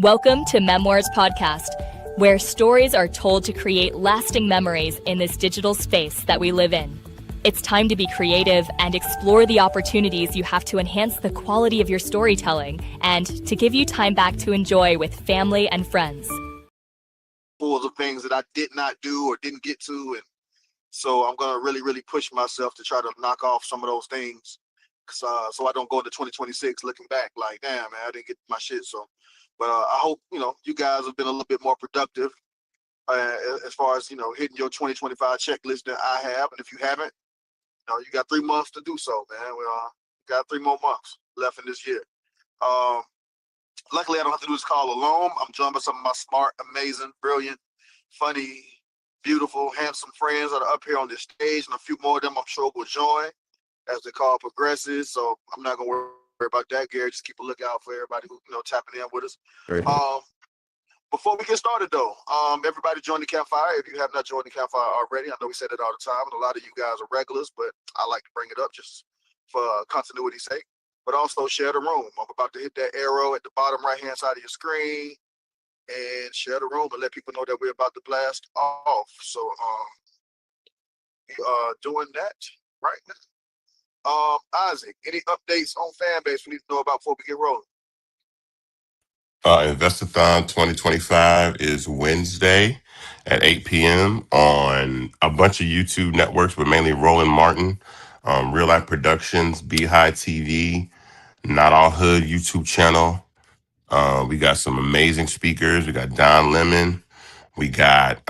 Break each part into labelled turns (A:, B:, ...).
A: Welcome to Memoirs Podcast, where stories are told to create lasting memories in this digital space that we live in. It's time to be creative and explore the opportunities you have to enhance the quality of your storytelling and to give you time back to enjoy with family and friends.
B: Full of things that I did not do or didn't get to, and so I'm gonna really push myself to try to knock off some of those things, so I don't go into 2026 looking back like, damn man, I didn't get my shit. But I hope you guys have been a little bit more productive as far as hitting your 2025 checklist than I have, and if you haven't, you got 3 months to do so, man. We got 3 more months left in this year. Luckily, I don't have to do this call alone. I'm joined by some of my smart, amazing, brilliant, funny, beautiful, handsome friends that are up here on this stage, and a few more of them I'm sure will join as the call progresses. So I'm not gonna worry about that, Gary. Just keep a lookout for everybody who tapping in with us.
C: Great.
B: Before we get started, though, everybody join the campfire. If you have not joined the campfire already, I know we said it all the time, and a lot of you guys are regulars, but I like to bring it up just for continuity's sake. But also share the room. I'm about to hit that arrow at the bottom right-hand side of your screen and share the room and let people know that we're about to blast off. So we are doing that right now. Isaac, any updates on Fanbase we need to know about before we get rolling?
C: Investathon 2025 is Wednesday at 8 p.m. on a bunch of YouTube networks, but mainly Roland Martin, Real Life Productions, Beehive TV, Not All Hood YouTube channel. We got some amazing speakers. We got Don Lemon. We got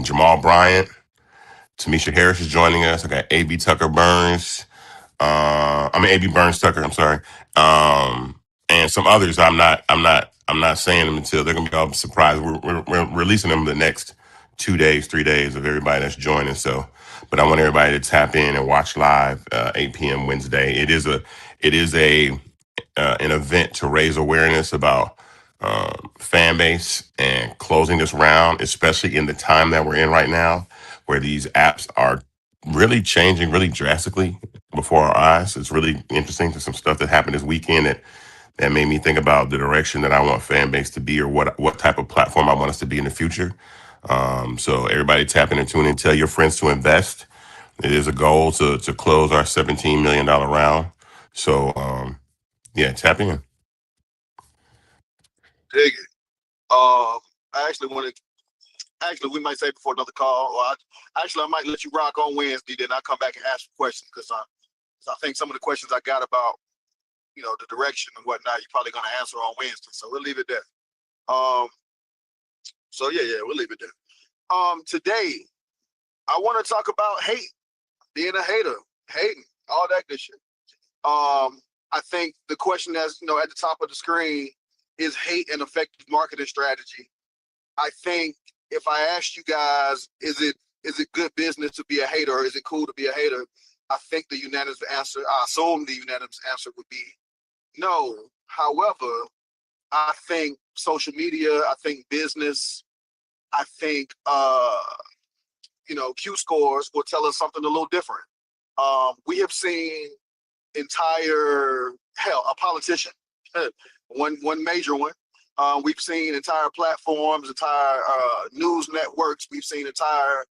C: Jamal Bryant. Tamisha Harris is joining us. I got A.B. Tucker Burns. A.B. Burns Tucker. I'm sorry. And some others. I'm not saying them until they're gonna be all surprised. We're releasing them the next 2 days, 3 days of everybody that's joining. So, but I want everybody to tap in and watch live 8 p.m. Wednesday. It is an event to raise awareness about fan base and closing this round, especially in the time that we're in right now, where these apps are really changing really drastically before our eyes. It's really interesting to some stuff that happened this weekend that made me think about the direction that I want fan base to be, or what type of platform I want us to be in the future. So everybody tap in and tune in. Tell your friends to invest. It is a goal to close our $17 million round. So yeah, tap in.
B: Dig it. I actually want to. Actually, we might say before another call. Or I might let you rock on Wednesday, then I'll come back and ask questions, because I think some of the questions I got about the direction and whatnot, you're probably gonna answer on Wednesday. So we'll leave it there. So yeah, we'll leave it there. Today, I want to talk about hate, being a hater, hating, all that good shit. I think the question that's at the top of the screen is hate an effective marketing strategy. I think if I asked you guys, is it good business to be a hater, or is it cool to be a hater? I think the unanimous answer, I assume the unanimous answer would be no. However, I think social media, I think business, I think Q scores will tell us something a little different. We have seen a politician, one major one. We've seen entire platforms, entire news networks. We've seen entire,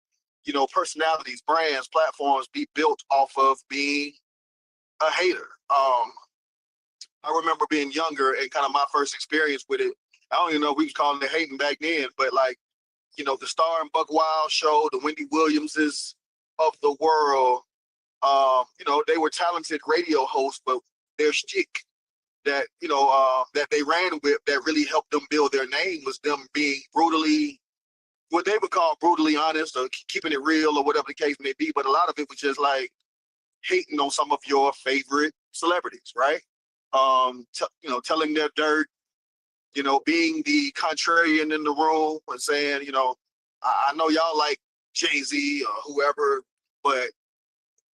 B: personalities, brands, platforms be built off of being a hater. I remember being younger and kind of my first experience with it. I don't even know if we was calling it hating back then, but the Star and Buck Wild show, the Wendy Williamses of the world, they were talented radio hosts, but their shtick that that they ran with that really helped them build their name was them being what they would call brutally honest, or keeping it real, or whatever the case may be. But a lot of it was just like hating on some of your favorite celebrities, right? Telling their dirt, being the contrarian in the room and saying, I know y'all like Jay-Z or whoever, but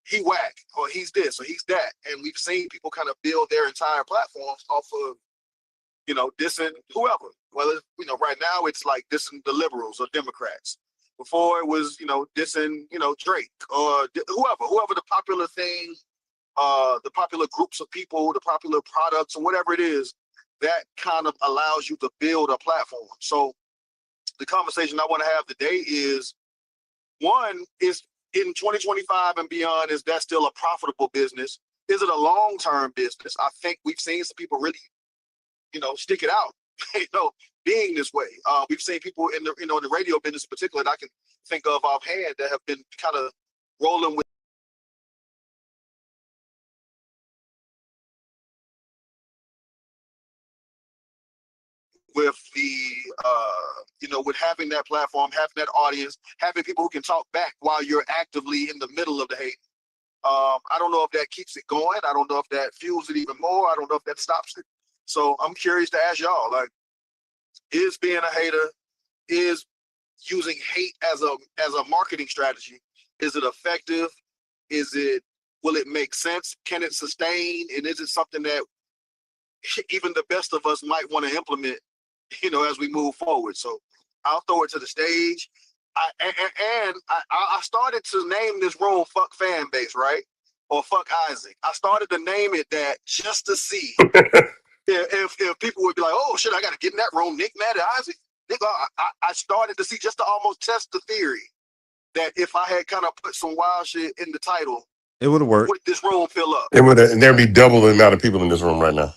B: he whack, or he's this, or he's that. And we've seen people kind of build their entire platforms off of, dissing whoever. Well, right now it's like dissing the liberals or Democrats. Before it was, dissing, Drake or whoever the popular thing, the popular groups of people, the popular products, or whatever it is. that kind of allows you to build a platform. So the conversation I want to have today is, one, is in 2025 and beyond, is that still a profitable business? Is it a long-term business? I think we've seen some people really, stick it out, being this way. We've seen people in the, in the radio business in particular that I can think of offhand that have been kind of rolling with the with having that platform, having that audience, having people who can talk back while you're actively in the middle of the hate. I don't know if that keeps it going. I don't know if that fuels it even more. I don't know if that stops it. So I'm curious to ask y'all, like, is being a hater, is using hate as a marketing strategy, is it effective? Will it make sense? Can it sustain? And is it something that even the best of us might want to implement, as we move forward? So I'll throw it to the stage. I started to name this room "Fuck Fan Base," right? Or "Fuck Isaac." I started to name it that just to see if people would be like, "Oh shit, I got to get in that room." Nick mad at Isaac. Nick, I started to see, just to almost test the theory, that if I had kind of put some wild shit in the title,
D: it would work.
B: would this room fill up?
C: It would. There'd be double the amount of people in this room right now.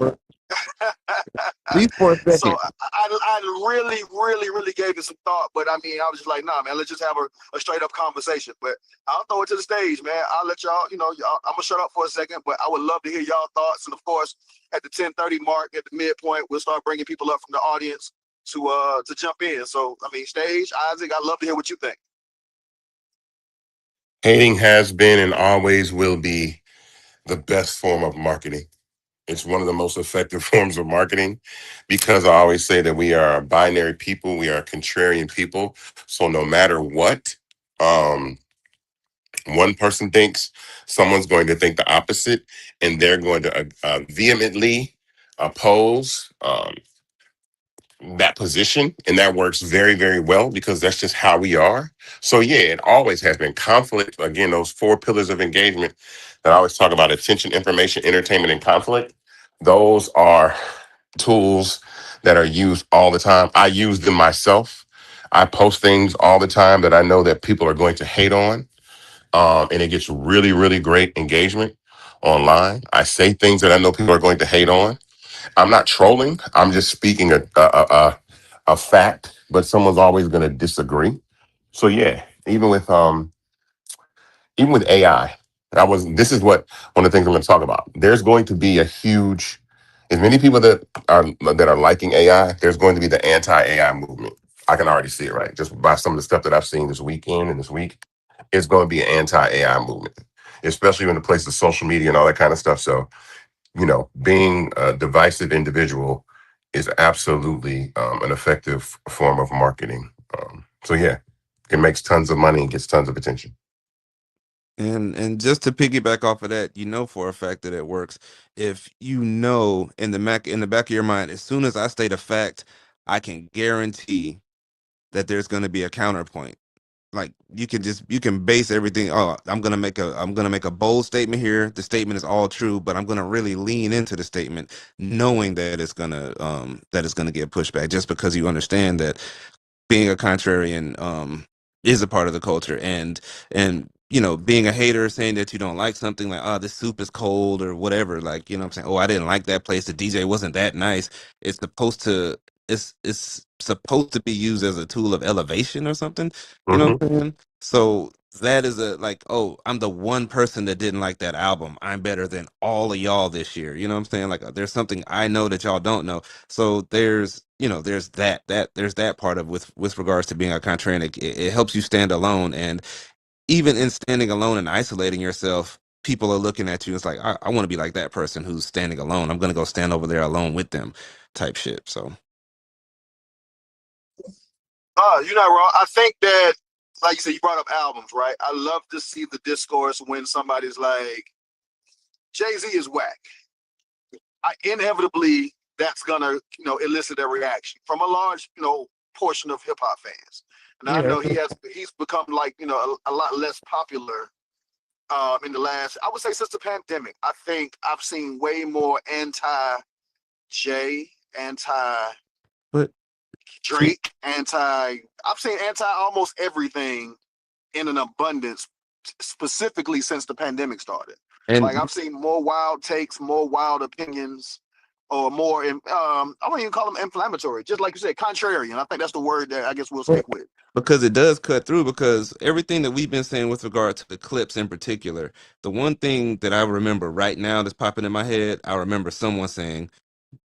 D: At least for a
B: So
D: second.
B: I really, really, really gave it some thought, but I mean, I was just like, nah, man, let's just have a straight up conversation. But I'll throw it to the stage, man. I'll let y'all, I'm gonna shut up for a second, but I would love to hear y'all thoughts. And of course, at the 10:30 mark, at the midpoint, we'll start bringing people up from the audience to jump in. So, I mean, stage, Isaac, I'd love to hear what you think.
C: Hating has been and always will be the best form of marketing. It's one of the most effective forms of marketing, because I always say that we are binary people. We are contrarian people. So no matter what, one person thinks, someone's going to think the opposite, and they're going to vehemently oppose that position. And that works very, very well, because that's just how we are. So yeah, it always has been conflict. Again, those 4 pillars of engagement that I always talk about: attention, information, entertainment, and conflict. Those are tools that are used all the time. I use them myself. I post things all the time that I know that people are going to hate on. And it gets really, really great engagement online. I say things that I know people are going to hate on. I'm not trolling. I'm just speaking a fact, but someone's always going to disagree. So yeah, even with AI, this is what one of the things I'm going to talk about. There's going to be as many people that are liking AI, there's going to be the anti-AI movement. I can already see it, right? Just by some of the stuff that I've seen this weekend and this week, it's going to be an anti-AI movement, especially in the place of social media and all that kind of stuff. So, being a divisive individual is absolutely an effective form of marketing. So yeah, it makes tons of money and gets tons of attention.
D: And just to piggyback off of that, for a fact that it works. If in the back of your mind, as soon as I state a fact, I can guarantee that there's going to be a counterpoint. Like you can base everything. Oh, I'm gonna make a bold statement here. The statement is all true, but I'm gonna really lean into the statement, knowing that it's gonna get pushback, just because you understand that being a contrarian is a part of the culture. And being a hater, saying that you don't like something, like, oh, this soup is cold or whatever, like, I'm saying, oh, I didn't like that place, the DJ wasn't that nice. It's supposed to be used as a tool of elevation or something. You know
C: Hmm.
D: what I'm saying? So that is oh, I'm the one person that didn't like that album, I'm better than all of y'all this year. You know what I'm saying? Like, there's something I know that y'all don't know. So there's that part of, with regards to being a contrarian. It helps you stand alone. And even in standing alone and isolating yourself, people are looking at you. It's like, I want to be like that person who's standing alone. I'm gonna go stand over there alone with them, type shit. So
B: You're not wrong. I think that, like you said, you brought up albums, right? I love to see the discourse when somebody's like, Jay-Z is whack. Inevitably, that's gonna, elicit a reaction from a large, portion of hip hop fans. And I
D: yeah,
B: know he's become, like, a lot less popular in the last, I would say, since the pandemic. I think I've seen way more anti Jay anti
D: But
B: Drake, I've seen anti almost everything in an abundance, specifically since the pandemic started. Like
D: and
B: I've seen more wild takes, more wild opinions, or more. I wouldn't even call them inflammatory. Just like you said, contrarian. I think that's the word that I guess we'll stick with.
D: because it does cut through, because everything that we've been saying with regard to the clips in particular, the one thing that I remember right now that's popping in my head, I remember someone saying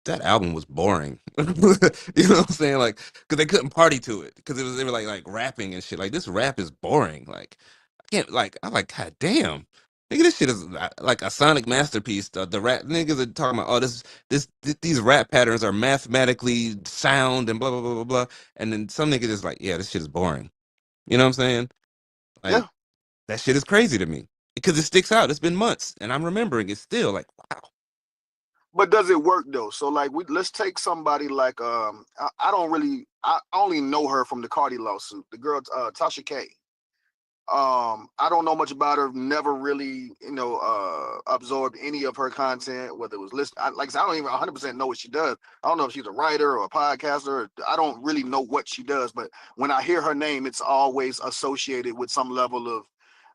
D: that album was boring. You know what I'm saying? Like, because they couldn't party to it because they were like rapping and shit. Like, this rap is boring. Like, I can't, like, I'm like, God damn. Nigga, this shit is like a sonic masterpiece. The rap niggas are talking about, oh, these rap patterns are mathematically sound and blah blah blah blah blah. And then some niggas is like, yeah, this shit is boring. You know what I'm saying? Like,
B: Yeah,
D: that shit is crazy to me because it sticks out. It's been months, and I'm remembering it still. Like, wow.
B: but does it work though? So like, let's take somebody like I don't really I only know her from the Cardi lawsuit. The girl Tasha K. I don't know much about her. Never really, absorbed any of her content, whether it was like I said, I don't even 100% know what she does. I don't know if she's a writer or a podcaster. I don't really know what she does. But when I hear her name, it's always associated with some level of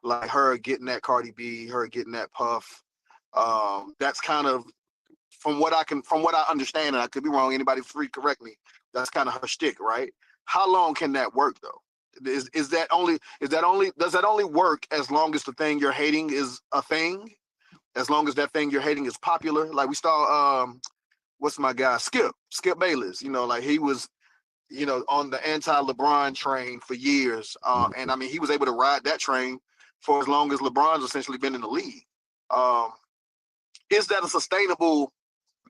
B: like her getting that Cardi B, her getting that Puff. That's kind of from what I understand, and I could be wrong. Anybody free correct me. That's kind of her shtick, right? How long can that work though? Is that only does that only work as long as the thing you're hating is a thing? As long as that thing you're hating is popular? Like we saw what's my guy? Skip Bayless, like he was, on the anti-LeBron train for years. And I mean he was able to ride that train for as long as LeBron's essentially been in the league. Um, is that a sustainable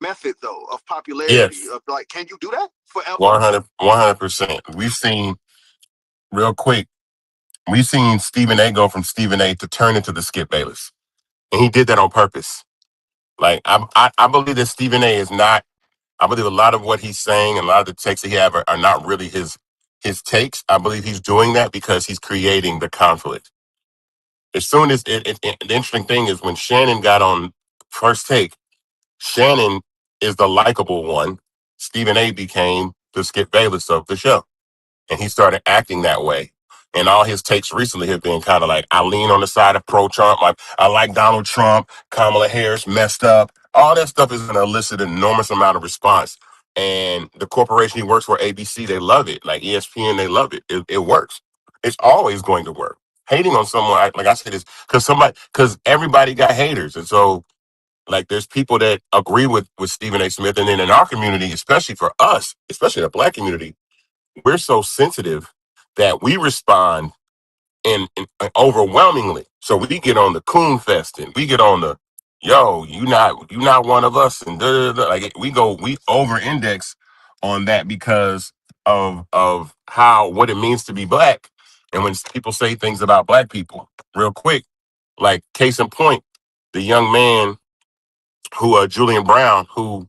B: method though of popularity?
C: Yes,
B: Of like, can you do that forever?
C: 100%. We've seen real quick. We've seen Stephen A. go from Stephen A. to turn into the Skip Bayless, and he did that on purpose. Like I believe that Stephen A. is not. I believe a lot of what he's saying and a lot of the takes that he have are not really his takes. I believe he's doing that because he's creating the conflict. As soon as the interesting thing is when Shannon got on First Take, Shannon is the likable one. Stephen A. became the Skip Bayless of the show, and he started acting that way. And all his takes recently have been kind of like, I lean on the side of pro-Trump. I like Donald Trump. Kamala Harris messed up. All that stuff is going to elicit an enormous amount of response. And the corporation he works for, ABC, they love it. Like ESPN, they love it. It works. It's always going to work. Hating on someone, like I said, is because everybody got haters. And so, like, there's people that agree with Stephen A. Smith. And then in our community, especially for us, especially the Black community, we're so sensitive that we respond in overwhelmingly. So we get on the coon fest and we get on the yo, you not one of us, and like we over index on that because of what it means to be Black. And when people say things about Black people, real quick, like case in point, the young man who Julian Brown who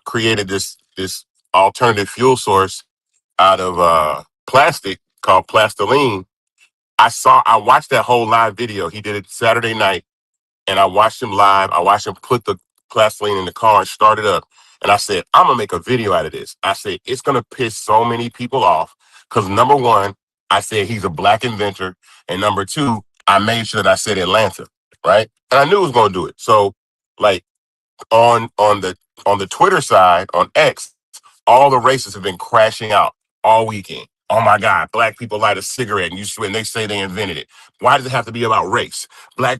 C: created this alternative fuel source out of plastic called plastiline. I watched that whole live video. He did it Saturday night, and I watched him live. I watched him put the plastiline in the car and start it up. And I said, I'm gonna make a video out of this. I said it's gonna piss so many people off because number one, I said he's a Black inventor, and number two, I made sure that I said Atlanta, right? And I knew he was gonna do it. So, like on the Twitter side on X, all the races have been crashing out all weekend. Oh my God, Black people light a cigarette and they say they invented it. Why does it have to be about race? Why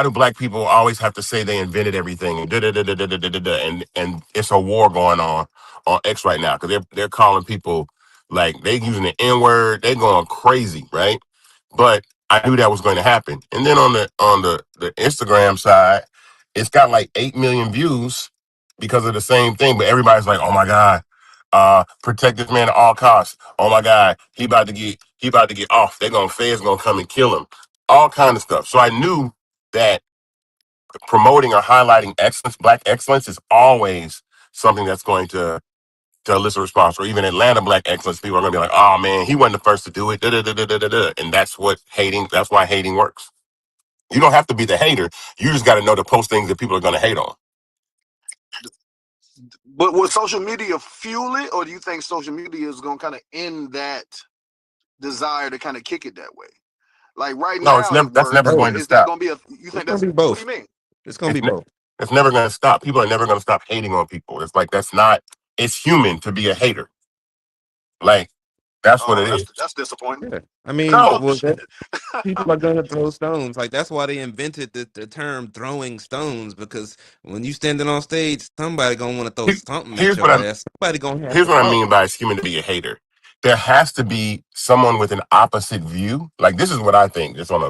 C: do Black people always have to say they invented everything? And and it's a war going on X right now because they're calling people like they using the N-word, they going crazy, right? But I knew that was going to happen. And then on the Instagram side, it's got like 8 million views because of the same thing. But everybody's like, oh my God, protect this man at all costs. Oh my God, he about to get off. Feds gonna come and kill him. All kind of stuff. So I knew that promoting or highlighting excellence, Black excellence, is always something that's going to elicit a response. Or even Atlanta Black excellence, people are gonna be like, oh man, he wasn't the first to do it. And that's why hating works. You don't have to be the hater. You just got to know to post things that people are going to hate on.
B: But will social media fuel it, or do you think social media is going to kind of end that desire to kind of kick it that way? Like right
C: No, it's
B: now,
C: never.
B: it
C: That's
B: works.
C: never
B: But
C: going
D: Both.
C: to
B: is that
C: stop.
B: going to be a? You
D: It's
B: think
D: gonna
B: that's
D: be
B: what do
D: both.
B: you mean?
D: It's gonna
C: It's
D: be both.
C: it's never going to stop. People are never going to stop hating on people. It's like that's not. It's human to be a hater. Like that's what
B: Oh,
C: it is.
B: that's disappointing.
D: Yeah. I mean,
C: No,
D: well, people are gonna throw stones. Like that's why they invented the term throwing stones, because when you standing on stage, somebody gonna want to throw
C: Here-
D: something at
C: here's what
D: your
C: I'm.
D: ass. Somebody gonna have
C: Here's
D: to
C: what I
D: fall.
C: mean by it's human to be a hater. There has to be someone with an opposite view. Like this is what I think, just on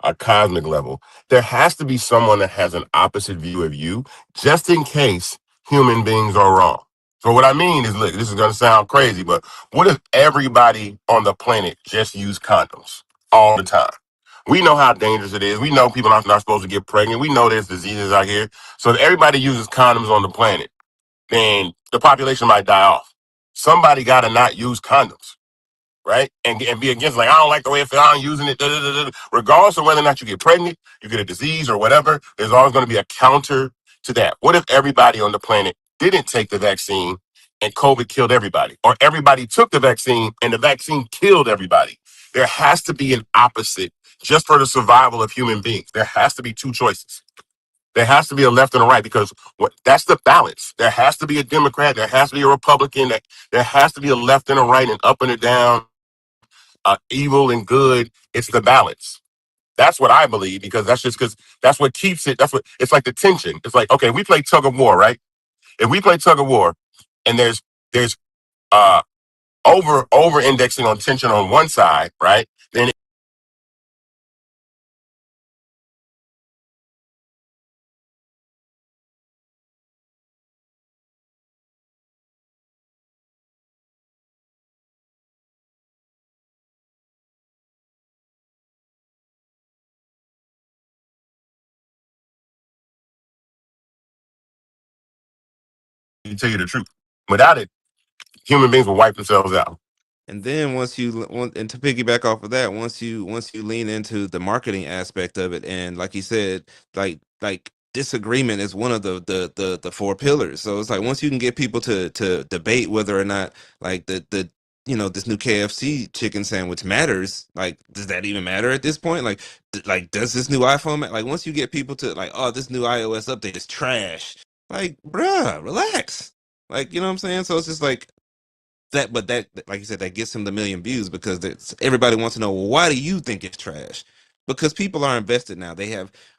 C: a cosmic level. There has to be someone that has an opposite view of you, just in case human beings are wrong. So what I mean is, look, this is gonna sound crazy, but what if everybody on the planet just used condoms all the time? We know how dangerous it is. We know people are not supposed to get pregnant. We know there's diseases out here. So if everybody uses condoms on the planet, then the population might die off. Somebody got to not use condoms, right? And be against, like, I don't like the way it feels, I'm using it. Da, da, da, da. Regardless of whether or not you get pregnant, you get a disease or whatever, there's always going to be a counter to that. What if everybody on the planet didn't take the vaccine and COVID killed everybody? Or everybody took the vaccine and the vaccine killed everybody? There has to be an opposite just for the survival of human beings. There has to be two choices. There has to be a left and a right because that's the balance. There has to be a Democrat. There has to be a Republican. There has to be a left and a right and up and a down, evil and good. It's the balance. That's what I believe because that's what keeps it. That's what it's like the tension. It's like, okay, we play tug of war, right? If we play tug of war and there's uh over indexing on tension on one side, right? Then you tell you the truth. Without it, human beings will wipe themselves out.
D: And then and to piggyback off of that, once you lean into the marketing aspect of it, and like you said, like disagreement is one of the four pillars. So it's like once you can get people to debate whether or not like the this new KFC chicken sandwich matters, like does that even matter at this point? Like does this new iPhone like once you get people to like, oh, this new iOS update is trash, like bruh, relax. Like, you know what I'm saying? So it's just like that, but that, like you said, that gets him the million views because everybody wants to know, well, why do you think it's trash? Because people are invested now.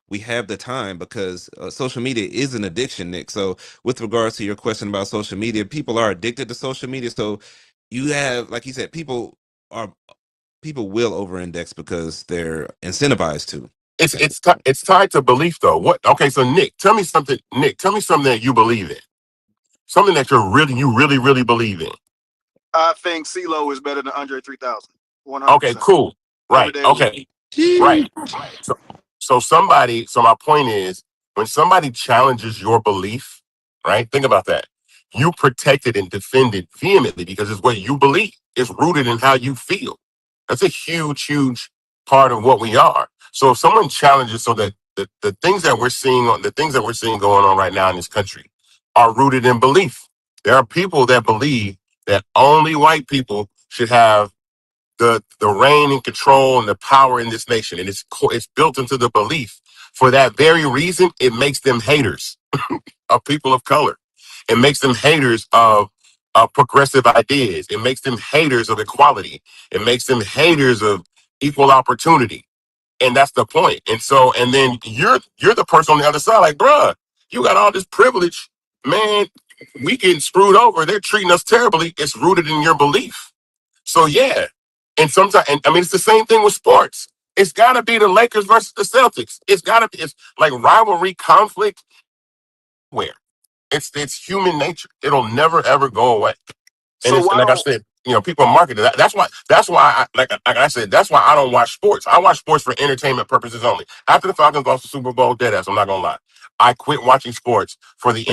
D: We have the time because social media is an addiction, Nick. So with regards to your question about social media, people are addicted to social media. So you have, like you said, people will over-index because they're incentivized to.
C: It's tied to belief though. What? Okay, so Nick, tell me something. Nick, tell me something that you believe in. Something that you really believe in.
B: I think CeeLo is better than Andre 3000.
C: Okay,
B: 100%.
C: cool.
B: Every
C: Right.
B: day of the week.
C: Okay. Right. So so my point is when somebody challenges your belief, right? Think about that. You protect it and defend it vehemently because it's what you believe. It's rooted in how you feel. That's a huge part of what we are. So if someone challenges so that the things that we're seeing going on right now in this country are rooted in belief. There are people that believe that only white people should have the reign and control and the power in this nation, and it's built into the belief. For that very reason, it makes them haters of people of color. It makes them haters of progressive ideas. It makes them haters of equality. It makes them haters of equal opportunity. And that's the point. And so, and then you're the person on the other side, like, bruh, you got all this privilege, man. We getting screwed over. They're treating us terribly. It's rooted in your belief. So yeah, and sometimes, and I mean, it's the same thing with sports. It's got to be the Lakers versus the Celtics. It's got to be. It's like rivalry, conflict. Where it's human nature. It'll never ever go away. And
B: So
C: it's
B: why
C: like I
B: don't
C: said, people market it. That's why like I said, that's why I don't watch sports. I watch sports for entertainment purposes only. After the Falcons lost the Super Bowl, deadass, I'm not gonna lie. I quit watching sports for the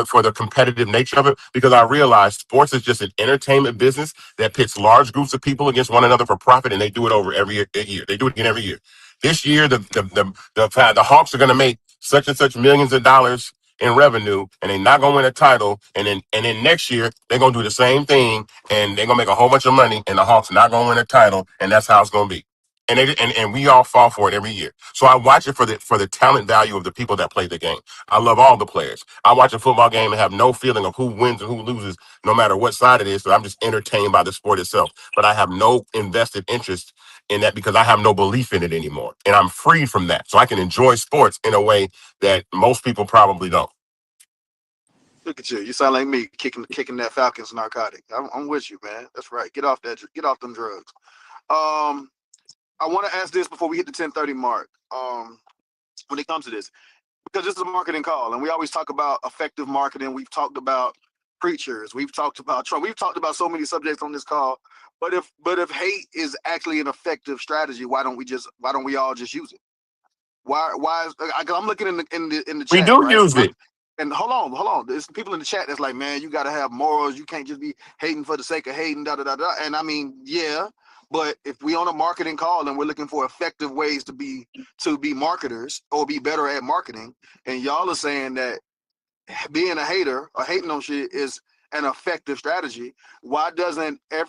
C: for the competitive nature of it because I realized sports is just an entertainment business that pits large groups of people against one another for profit, and they do it over every year. They do it again every year. This year, the Hawks are going to make such and such millions of dollars in revenue, and they're not gonna win a title. And then next year they're gonna do the same thing, and they're gonna make a whole bunch of money, and the Hawks are not gonna win a title, and that's how it's gonna be. And we all fall for it every year. So I watch it for the talent value of the people that play the game. I love all the players. I watch a football game and have no feeling of who wins and who loses, no matter what side it is. So I'm just entertained by the sport itself. But I have no invested interest in that because I have no belief in it anymore. And I'm free from that. So I can enjoy sports in a way that most people probably don't.
B: Look at you. You sound like me kicking that Falcons narcotic. I'm with you, man. That's right. Get off them drugs. I want to ask this before we hit the 10:30 mark. When it comes to this, because this is a marketing call, and we always talk about effective marketing. We've talked about preachers. We've talked about Trump. We've talked about so many subjects on this call. But if hate is actually an effective strategy, why don't we all just use it? Why is, I'm looking in the chat.
C: We do
B: right?
C: use it.
B: And hold on. There's people in the chat that's like, man, you got to have morals. You can't just be hating for the sake of hating, da da da da. And I mean, yeah, but if we on a marketing call and we're looking for effective ways to be marketers or be better at marketing, and y'all are saying that being a hater or hating on shit is an effective strategy, why doesn't Trey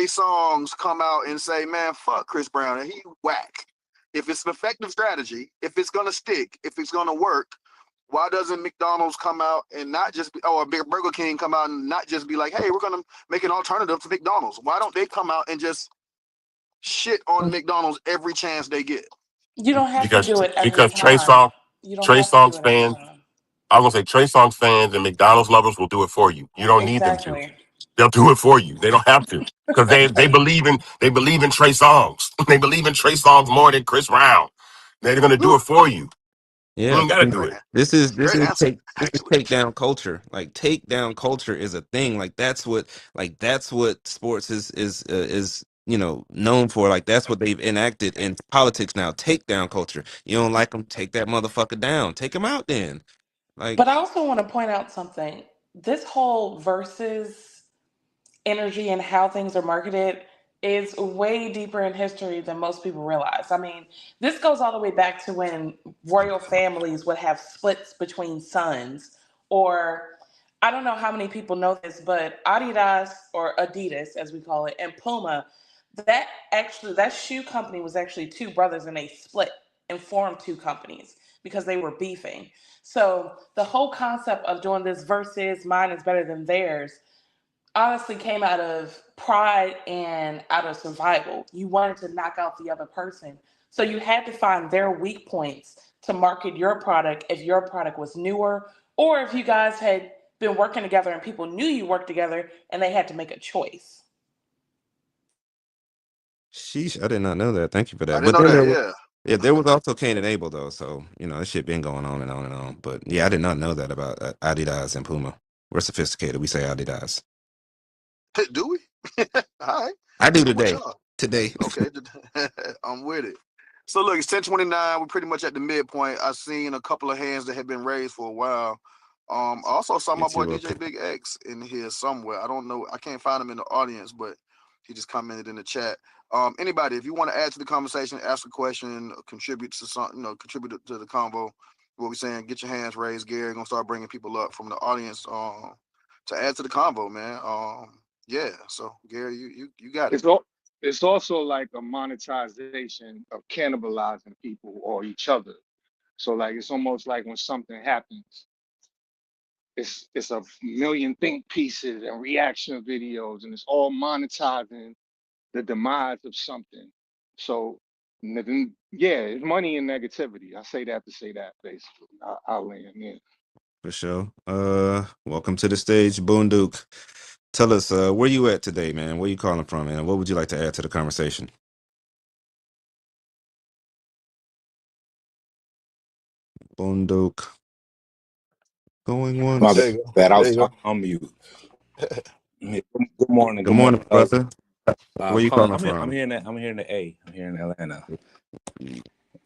B: Songz come out and say, man, fuck Chris Brown and he whack? If it's an effective strategy, if it's gonna stick, if it's gonna work, why doesn't McDonald's come out and not just be, or Burger King come out and not just be like, hey, we're gonna make an alternative to McDonald's? Why don't they come out and just shit on McDonald's every chance they get?
E: You don't have to do it every
C: because Trey
E: time. You don't
C: Trey
E: have to do
C: Songz
E: it every
C: fans,
E: time.
C: I was gonna say Trey Songz fans and McDonald's lovers will do it for you. You don't need them to.
E: Exactly.
C: They'll do it for you. They don't have to because they believe in Trey Songz. They believe in Trey Songz more than Chris Brown. They're gonna do it for you. You
D: Yeah,
C: ain't gotta do
B: Great,
C: it.
D: this is
B: great answer, actually.
D: takedown culture. Like takedown culture is a thing. Like that's what sports is known for. Like that's what they've enacted in politics now. Takedown culture. You don't like them, take that motherfucker down. Take him out then. Like
E: But I also want to point out something. This whole versus energy and how things are marketed is way deeper in history than most people realize. I mean, this goes all the way back to when royal families would have splits between sons, or I don't know how many people know this, but Adidas, or Adidas as we call it, and Puma, that shoe company was actually two brothers, and they split and formed two companies because they were beefing. So the whole concept of doing this versus mine is better than theirs honestly came out of pride and out of survival. You wanted to knock out the other person. So you had to find their weak points to market your product if your product was newer, or if you guys had been working together and people knew you worked together and they had to make a choice.
D: sheesh, I did not know that. Thank you for
B: I
D: that.
B: didn't
D: But
B: know
D: then
B: that. Yeah.
D: there was also Cain and Abel though. So this shit been going on and on and on. But yeah, I did not know that about Adidas and Puma. We're sophisticated. We say Adidas.
B: Do we? All right.
D: I do
B: I'm with
D: today.
B: y'all.
D: Today.
B: Okay, I'm with it. So look, it's 10:29. We're pretty much at the midpoint. I've seen a couple of hands that have been raised for a while. I also saw my
D: Get
B: boy
D: you
B: DJ Big X in here somewhere. I don't know. I can't find him in the audience, but he just commented in the chat. Anybody, if you want to add to the conversation, ask a question, contribute to something, contribute to the convo. What we're saying, get your hands raised. Gary gonna start bringing people up from the audience to add to the convo, man. Yeah. So Gary, you got it.
F: It's also like a monetization of cannibalizing people or each other. So like it's almost like when something happens, it's a million think pieces and reaction videos, and it's all monetizing the demise of something. So yeah, it's money and negativity. I say that to say that basically. I'll land in.
D: For sure. Welcome to the stage, Boondook. Tell us, where you at today, man? Where you calling from, and what would you like to add to the conversation? Boondook. Going
G: My
D: once.
H: There you go.
G: bad. I
H: There
G: was
H: you go.
G: talking on mute. Yeah, good morning.
D: Good
G: Good morning.
D: morning, brother. Where you calling
G: I'm
D: from?
G: here in the A. I'm here in Atlanta.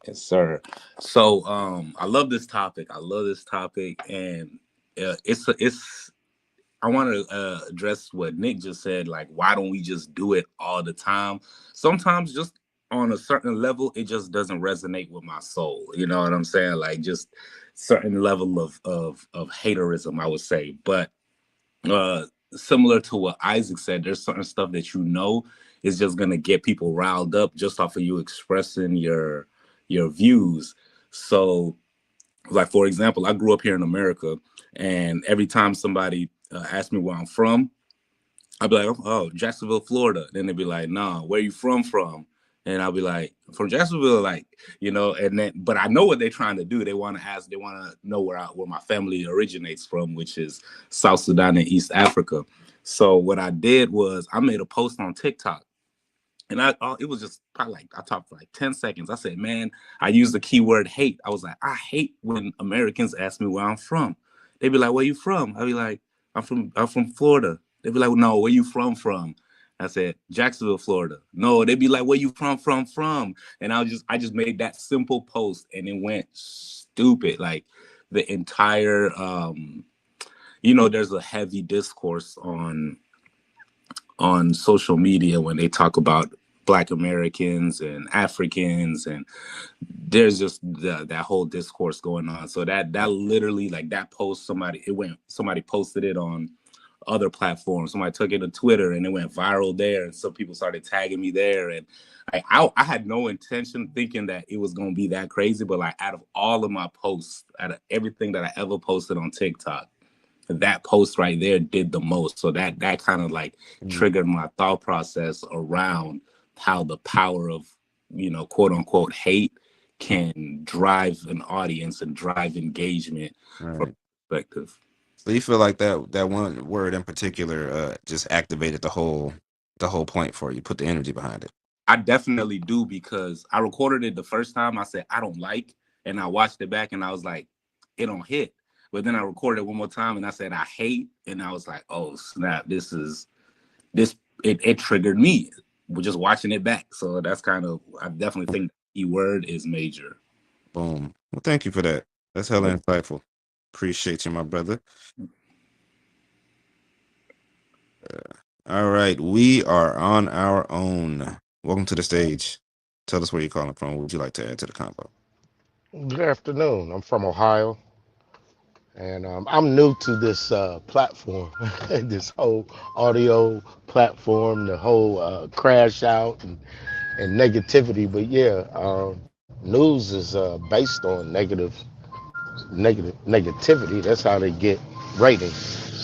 G: Yes, sir. So I love this topic. And it's. I want to address what Nick just said. Like, why don't we just do it all the time? Sometimes, just on a certain level, it just doesn't resonate with my soul. You know what I'm saying? Like, just certain level of haterism, I would say. But similar to what Isaac said, there's certain stuff that is just gonna get people riled up just off of you expressing your views. So, like for example, I grew up here in America, and every time somebody asked me where I'm from, I'd be like, oh, Jacksonville, Florida. Then they'd be like, nah, where you from? And I'll be like, from Jacksonville, like, and then, but I know what they're trying to do. They want to know where my family originates from, which is South Sudan and East Africa. So what I did was I made a post on TikTok, and it was just probably like, I talked for like 10 seconds. I said, man, I used the keyword hate. I was like, I hate when Americans ask me where I'm from. They'd be like, where you from? I'd be like, I'm from Florida. They'd be like, no, where you from? I said, Jacksonville, Florida. No, they'd be like, where you from? And I just made that simple post, and it went stupid. Like the entire, there's a heavy discourse on social media when they talk about Black Americans and Africans, and there's just that whole discourse going on. So that literally, like that post, somebody posted it on other platforms. Somebody took it to Twitter, and it went viral there, and some people started tagging me there. And I had no intention thinking that it was going to be that crazy, but like out of all of my posts, out of everything that I ever posted on TikTok, that post right there did the most. So that kind of like triggered my thought process around how the power of, quote unquote hate can drive an audience and drive engagement from perspective.
D: So you feel like that one word in particular just activated the whole point for you, put the energy behind it?
G: I definitely do, because I recorded it the first time. I said, I don't like, and I watched it back and I was like, it don't hit. But then I recorded it one more time and I said, I hate, and I was like, oh snap, it triggered me. We're just watching it back. So that's I definitely think the word is major.
D: Boom. Well, thank you for that. That's hella insightful. Appreciate you, my brother. All right, we are on our own. Welcome to the stage. Tell us where you're calling from. What would you like to add to the convo?
H: Good afternoon. I'm from Ohio, and I'm new to this platform, this whole audio platform, the whole crash out and negativity. But yeah, news is based on negativity. That's how they get ratings.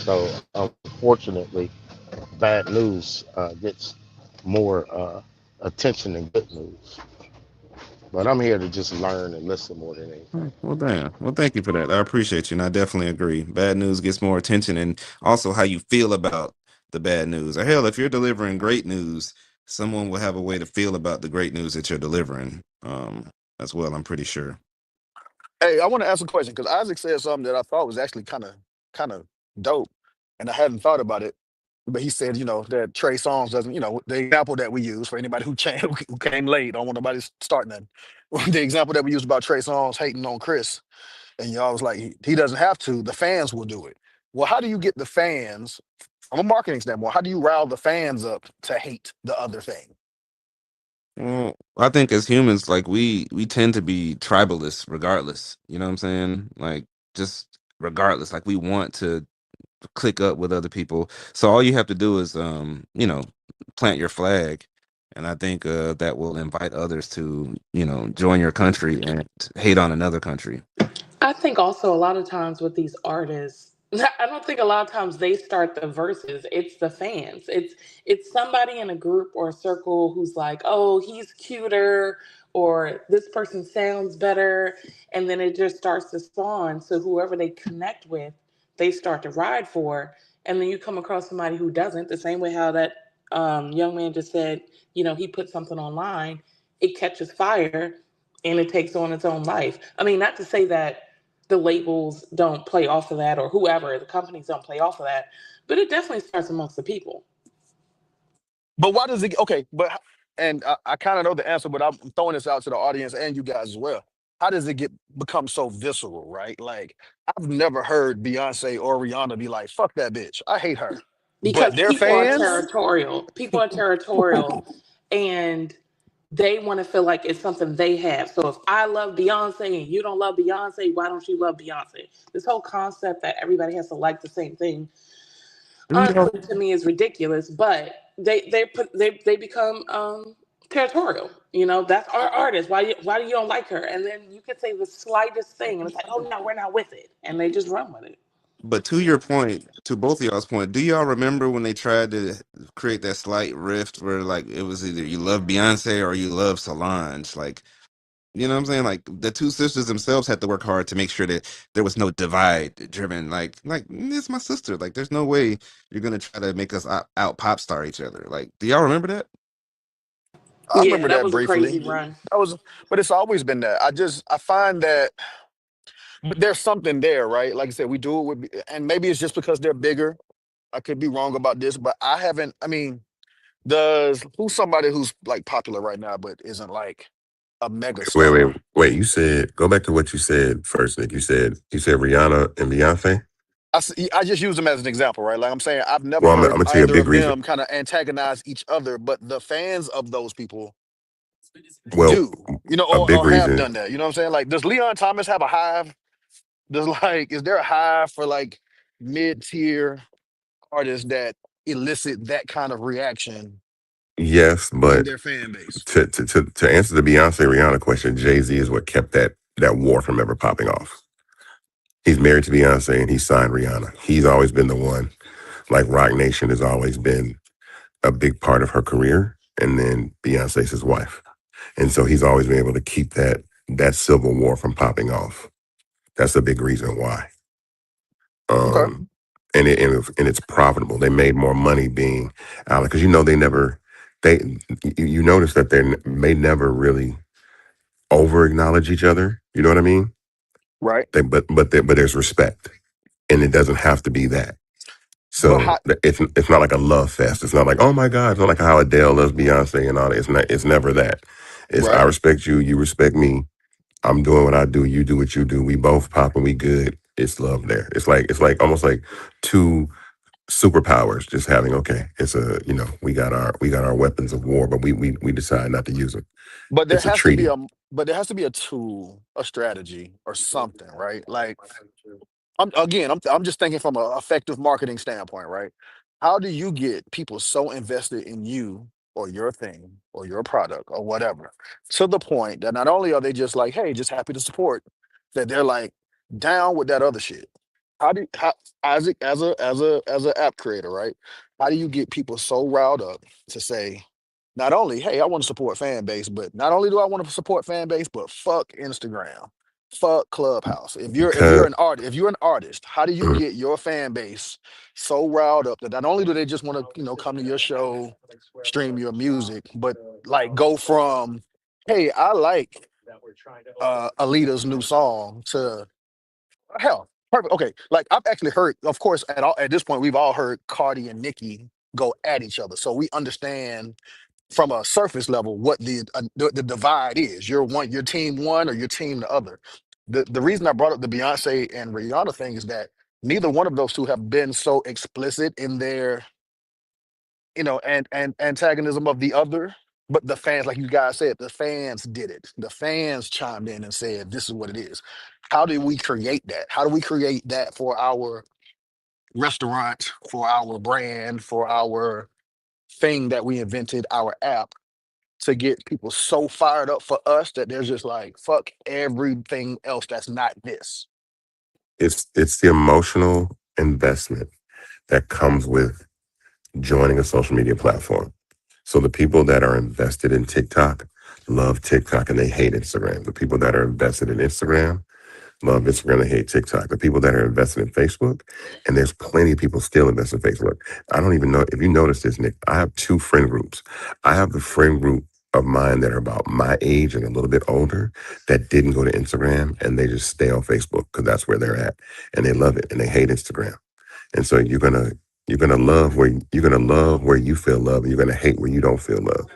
H: So unfortunately, bad news gets more attention than good news. But I'm here to just learn and listen more than anything.
D: Well, damn. Well, thank you for that. I appreciate you, and I definitely agree. Bad news gets more attention, and also how you feel about the bad news. Or hell, if you're delivering great news, someone will have a way to feel about the great news that you're delivering as well, I'm pretty sure.
B: Hey, I want to ask a question because Isaac said something that I thought was actually kind of dope, and I hadn't thought about it. But he said, that Trey Songz doesn't, the example that we use for anybody who came late, don't want nobody starting nothing. The example that we used about Trey Songz hating on Chris, and y'all was like, he doesn't have to. The fans will do it. Well, how do you get the fans, from a marketing standpoint, how do you rile the fans up to hate the other thing?
D: Well, I think as humans, like we tend to be tribalists regardless. You know what I'm saying? Like just regardless, like we want to click up with other people. So all you have to do is plant your flag, and I think that will invite others to join your country and hate on another country.
E: I think also a lot of times with these artists, I don't think a lot of times they start the verses. It's the fans. It's somebody in a group or a circle who's like, oh, he's cuter, or this person sounds better, and then it just starts to spawn. So whoever they connect with, they start to ride for, and then you come across somebody who doesn't. The same way how that young man just said, he put something online, it catches fire, and it takes on its own life. I mean, not to say that the labels don't play off of that, or whoever, the companies don't play off of that, but it definitely starts amongst the people.
B: But why does it, okay, and I kind of know the answer, but I'm throwing this out to the audience and you guys as well. How does it become so visceral, right? Like, I've never heard Beyonce or Rihanna be like, fuck that bitch, I hate her.
E: Because
B: but their
E: people are
B: fans,
E: territorial. People are territorial, and they want to feel like it's something they have. So if I love Beyonce and you don't love Beyonce, why don't you love Beyonce? This whole concept that everybody has to like the same thing,
D: Do y'all
E: honestly, to me is ridiculous. But they become territorial. You know, that's our artist. Why do you don't like her? And then you could say the slightest thing, and it's like, oh no, we're not with it, and they just run with it.
D: But to your point, to both of y'all's point, do y'all remember when they tried to create that slight rift where like it was either you love Beyonce or you love Solange? Like, you know what I'm saying? Like the two sisters themselves had to work hard to make sure that there was no divide driven. Like it's my sister. Like, there's no way you're gonna try to make us out pop star each other. Like, do y'all remember that?
B: I
E: Yeah,
B: remember
E: that
B: that
E: was a
B: briefly.
E: crazy run.
B: That was, but it's always been that. I find that but there's something there, right? Like I said, we do it with, and maybe it's just because they're bigger. I could be wrong about this, but I haven't. I mean, who's somebody who's like popular right now, but isn't like a mega star?
C: Wait. You said go back to what you said first, Nick. You said Rihanna and Beyonce.
B: I just use them as an example, right? Like I'm saying, I've never
C: Well, I'm
B: heard
C: gonna tell you a
B: either
C: big
B: of
C: reason.
B: them kind of antagonize each other, but the fans of those people
C: Well,
B: do, you know,
C: a big
B: or have
C: reason.
B: done that. You know what I'm saying? Like, does Leon Thomas have a hive? Is there a hive for like mid-tier artists that elicit that kind of reaction
C: Yes,
B: in
C: but
B: their fan base?
C: to answer the Beyonce Rihanna question, Jay-Z is what kept that war from ever popping off. He's married to Beyonce and he signed Rihanna. He's always been the one. Like Rock Nation has always been a big part of her career, and then Beyonce's his wife, and so he's always been able to keep that civil war from popping off. That's a big reason why.
B: Okay.
C: Um, and it's profitable. They made more money being out because they you notice that they may never really over acknowledge each other. You know what I mean?
B: Right.
C: But there's respect, and it doesn't have to be that.
B: But
C: So
B: how,
C: it's not like a love fest. It's not like, oh my God, it's not like how Adele loves Beyonce and all that. It's never that. It's I
B: right.
C: respect you, you respect me. I'm doing what I do, you do what you do. We both pop and we good. It's love there. It's like almost like two superpowers just having it's a we got our weapons of war, but we decide not to use them.
B: But there
C: It's a
B: has to be
C: treaty.
B: a tool, a strategy, or something, right? Like I'm just thinking from an effective marketing standpoint, right? How do you get people so invested in you or your thing or your product or whatever to the point that not only are they just like, hey, just happy to support, that they're like down with that other shit? How Isaac, as a app creator, right? How do you get people so riled up to say, not only, hey, I want to support fan base, but not only do I want to support fan base, but fuck Instagram, fuck Clubhouse.
C: Because
B: If you're an artist, how do you get your fan base so riled up that not only do they just want to, come to your show, stream your music, but like go from, hey, I like Alita's new song to hell, perfect. Okay, like I've actually heard, of course, at this point, we've all heard Cardi and Nicki go at each other, so we understand from a surface level what the divide is. Your team one, or your team the other. The reason I brought up the Beyonce and Rihanna thing is that neither one of those two have been so explicit in their, and antagonism of the other. But the fans, like you guys said, the fans did it. The fans chimed in and said, "This is what it is." How do we create that? How do we create that for our restaurant, for our brand, for our thing that we invented, our app, to get people so fired up for us that they're just like, fuck everything else that's not this.
C: it's the emotional investment that comes with joining a social media platform. So the people that are invested in TikTok love TikTok and they hate Instagram. The people that are invested in Instagram love Instagram and hate TikTok. The people that are invested in Facebook, and there's plenty of people still invested in Facebook. I don't even know if you noticed this, Nick. I have two friend groups. I have the friend group of mine that are about my age and a little bit older that didn't go to Instagram and they just stay on Facebook because that's where they're at and they love it and they hate Instagram. And so you're gonna love where you feel love, and you're gonna hate where you don't feel love.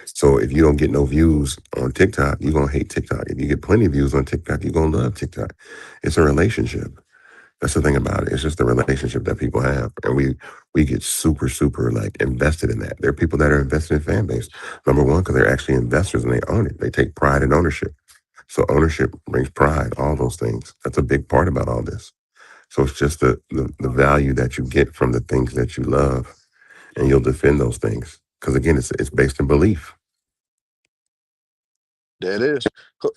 C: So if you don't get no views on TikTok, you're gonna hate TikTok. If you get plenty of views on TikTok, you're gonna love TikTok. It's a relationship.
I: That's the thing about it. It's just the relationship that people have, and we get super like invested in that. There are people that are invested in fan base. Number one, because they're actually investors and they own it. They take pride in ownership. So ownership brings pride. All those things. That's a big part about all this. So it's just the value that you get from the things that you love, and you'll defend those things because again, it's based in belief.
J: There it is.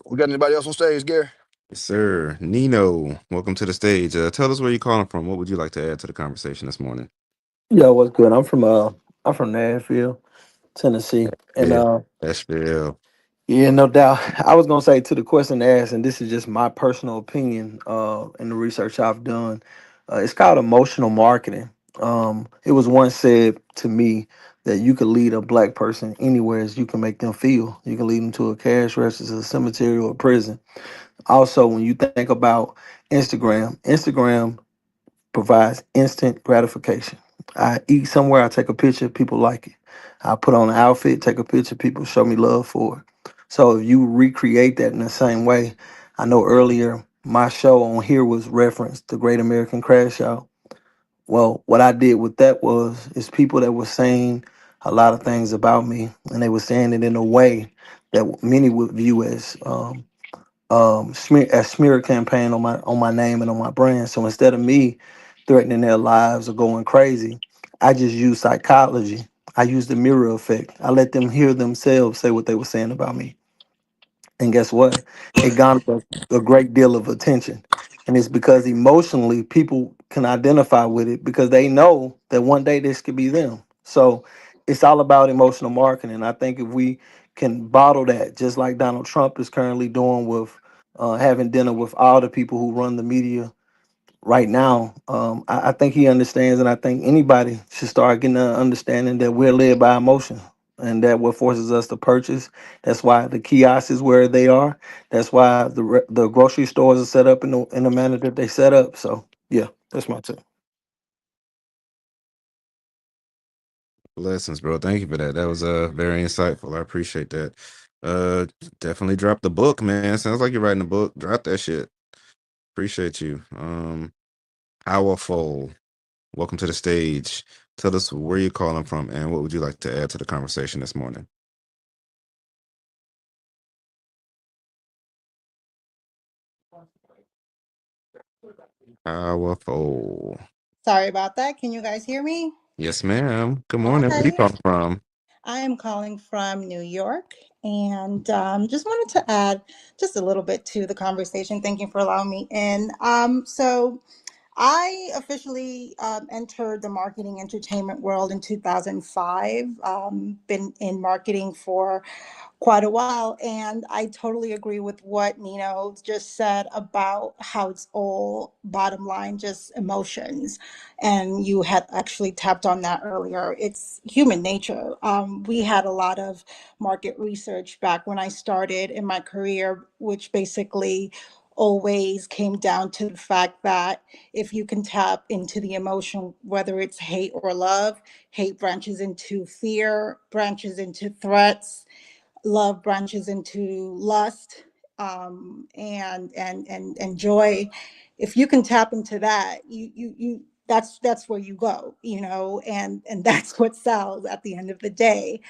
J: We got anybody else on stage, Gary?
D: Yes, sir. Nino, welcome to the stage. Tell us where you're calling from. What would you like to add to the conversation this morning?
K: Yo, what's good? I'm from Nashville, Tennessee. And
D: Yeah, Nashville.
K: yeah, no doubt. I was gonna say to the question asked, and this is just my personal opinion, in the research I've done. It's called emotional marketing. It was once said to me that you could lead a black person anywhere as you can make them feel. You can lead them to a cash register, to a cemetery, or a prison. Also, when you think about Instagram provides instant gratification. I eat somewhere, I take a picture, people like it. I put on an outfit, take a picture, people show me love for it. So if you recreate that in the same way, I know earlier my show on here was referenced the Great American Crash Out. Well, what I did with that was is people that were saying a lot of things about me, and they were saying it in a way that many would view as smear campaign on my name and on my brand. So instead of me threatening their lives or going crazy, I just use psychology. I use the mirror effect. I let them hear themselves say what they were saying about me. And guess what? It garnered a great deal of attention. And it's because emotionally people can identify with it because they know that one day this could be them. So it's all about emotional marketing. I think if we can bottle that, just like Donald Trump is currently doing with having dinner with all the people who run the media right now, I think he understands, and I think anybody should start getting an understanding that we're led by emotion, and that what forces us to purchase. That's why the kiosks is where they are. That's why the grocery stores are set up in the manner that they set up. So yeah, that's my take.
D: Blessings, bro. Thank you for that. That was very insightful. I appreciate that. Uh Definitely drop the book, man. Sounds like you're writing a book. Drop that shit. Appreciate you. Powerful. Welcome to the stage. Tell us where you're calling from and what would you like to add to the conversation this morning? Powerful.
L: Sorry about that. Can you guys hear me?
D: Yes, ma'am. Good morning. Where you
L: Okay.
D: calling from?
L: I am calling from New York and just wanted to add just a little bit to the conversation. Thank you for allowing me in. So I officially entered the marketing entertainment world in 2005. Been in marketing for quite a while. And I totally agree with what Nino just said about how it's all bottom line, just emotions. And you had actually tapped on that earlier. It's human nature. We had a lot of market research back when I started in my career, which basically always came down to the fact that if you can tap into the emotion, whether it's hate or love, hate branches into fear, branches into threats, love branches into lust, and joy. If you can tap into that, you that's where you go, and that's what sells at the end of the day.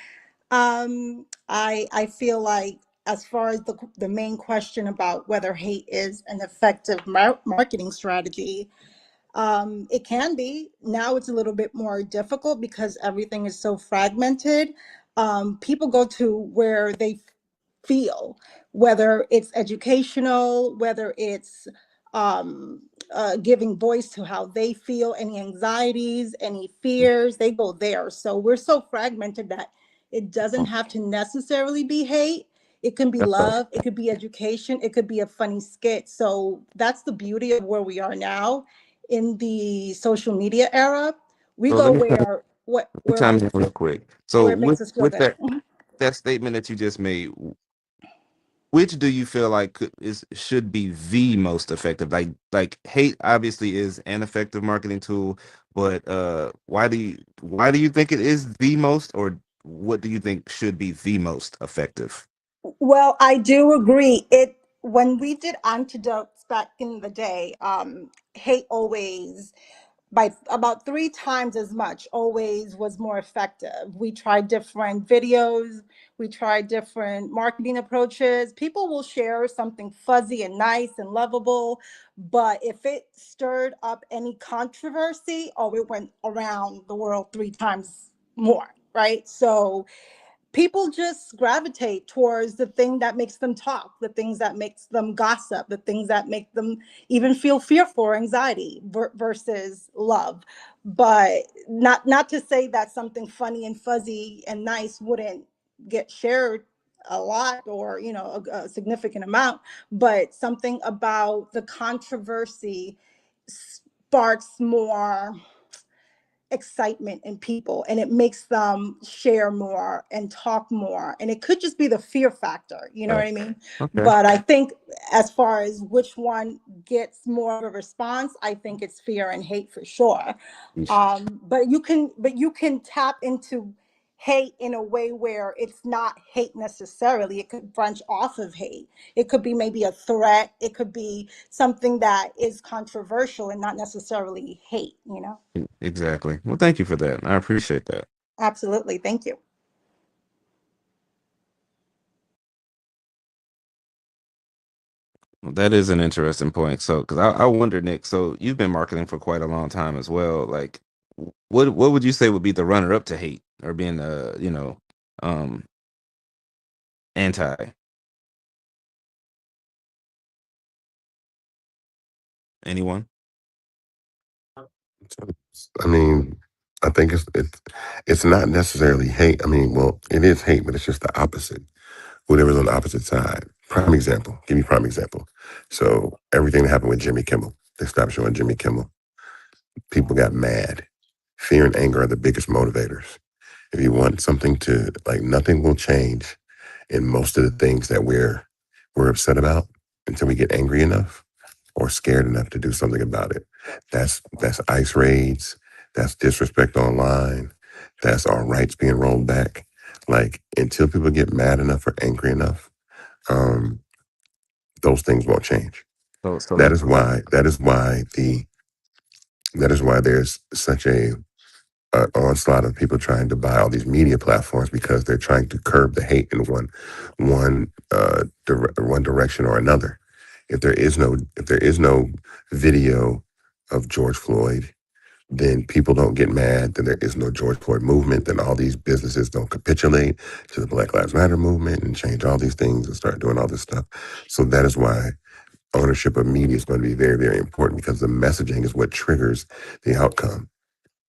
L: I feel like, as far as the main question about whether hate is an effective marketing strategy, it can be. Now it's a little bit more difficult because everything is so fragmented. People go to where they feel, whether it's educational, whether it's um, giving voice to how they feel, any anxieties, any fears, they go there. So we're so fragmented that it doesn't have to necessarily be hate. It can be
D: That's right.
L: love, it could be education, it could be a funny skit. So that's the beauty of where we are now in the social media era. We
D: So
L: go
D: let me chime in real quick. So
L: where it makes us feel
D: with
L: good.
D: that statement that you just made, which do you feel like should be the most effective? Like hate obviously is an effective marketing tool, but why do you think it is the most, or what do you think should be the most effective?
L: Well, I do agree. It When we did antidotes back in the day, hate always by about 3 times as much always was more effective. We tried different videos, we tried different marketing approaches. People will share something fuzzy and nice and lovable, but if it stirred up any controversy, oh, it went around the world 3 times more, right? So people just gravitate towards the thing that makes them talk, the things that makes them gossip, the things that make them even feel fearful or anxiety versus love. But not to say that something funny and fuzzy and nice wouldn't get shared a lot, or a significant amount, but something about the controversy sparks more excitement in people, and it makes them share more and talk more, and it could just be the fear factor, you know what
D: Right.
L: I mean?
D: Okay.
L: But I think as far as which one gets more of a response, I think it's fear and hate for sure. But you can tap into hate in a way where it's not hate necessarily. It could branch off of hate. It could be maybe a threat. It could be something that is controversial and not necessarily hate.
D: Exactly. Well, thank you for that. I appreciate that.
L: Absolutely. Thank you.
D: Well, that is an interesting point. So, because I wonder, Nick, so you've been marketing for quite a long time as well. Like, what would you say would be the runner up to hate or being um, anti? Anyone?
I: I mean, I think it's not necessarily hate. I mean, well, it is hate, but it's just the opposite. Whatever's on the opposite side. Prime example. Give me prime example. So everything that happened with Jimmy Kimmel, they stopped showing Jimmy Kimmel. People got mad. Fear and anger are the biggest motivators. If you want something to like, nothing will change in most of the things that we're upset about until we get angry enough or scared enough to do something about it. That's ICE raids. That's disrespect online. That's our rights being rolled back. Like until people get mad enough or angry enough, um, those things won't change.
D: So
I: That
D: let
I: is why. That is why there's such a onslaught of people trying to buy all these media platforms because they're trying to curb the hate in one direction or another. If there is no video of George Floyd, then people don't get mad. Then there is no George Floyd movement. Then all these businesses don't capitulate to the Black Lives Matter movement and change all these things and start doing all this stuff. So that is why ownership of media is going to be very, very important because the messaging is what triggers the outcome.